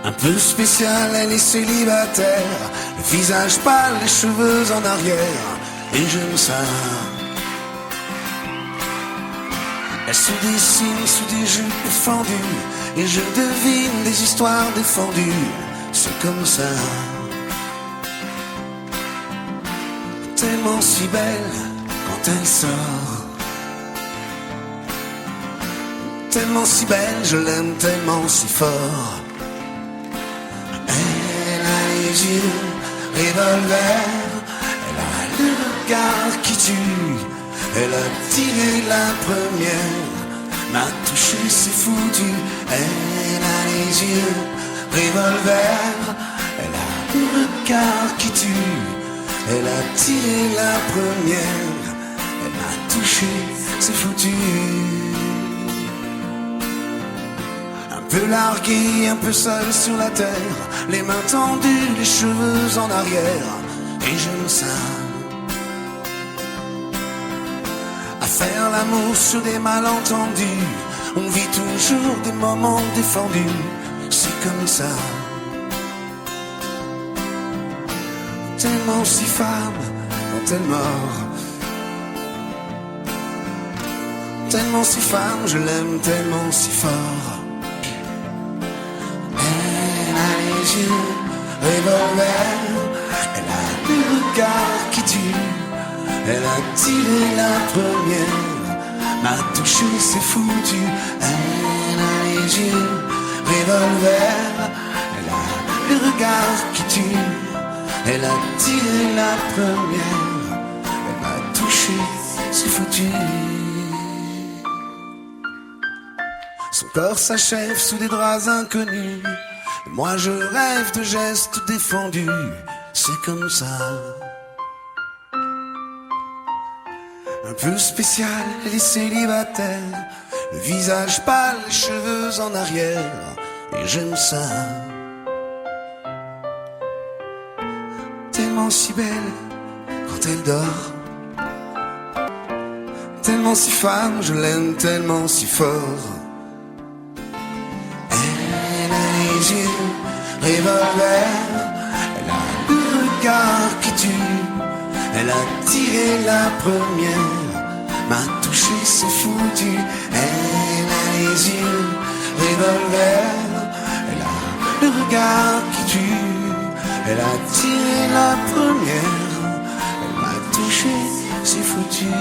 Un peu spéciale, elle est célibataire, le visage pâle, les cheveux en arrière, et j'aime ça. Elle se dessine sous des jupes fendues, et je devine des histoires défendues, c'est comme ça. Tellement si belle quand elle sort, tellement si belle, je l'aime tellement si fort. Elle a les yeux revolver, elle a le regard qui tue, elle a tiré la première, m'a touché, c'est foutu. Elle a les yeux revolver, elle a le regard qui tue, elle a tiré la première, elle m'a touché, c'est foutu. Un peu largué, un peu seul sur la terre, les mains tendues, les cheveux en arrière, et j'aime ça. À faire l'amour sur des malentendus, on vit toujours des moments défendus, c'est comme ça. Tellement si femme quand elle mord, tellement si femme, je l'aime tellement si fort. Les yeux revolver, elle a le regard qui tue, elle a tiré la première, m'a touché, c'est foutu. Elle a les yeux revolver, elle a le regard qui tue, elle a tiré la première, elle m'a touché, c'est foutu. Son corps s'achève sous des draps inconnus, moi je rêve de gestes défendus, c'est comme ça. Un peu spécial, elle est célibataire, le visage pâle, les cheveux en arrière, et j'aime ça. Tellement si belle quand elle dort, tellement si femme, je l'aime tellement si fort. Les yeux revolver, elle a le regard qui tue, elle a tiré la première, m'a touché, c'est foutu. Elle a les yeux revolver, elle a le regard qui tue, elle a tiré la première, elle m'a touché, c'est foutu.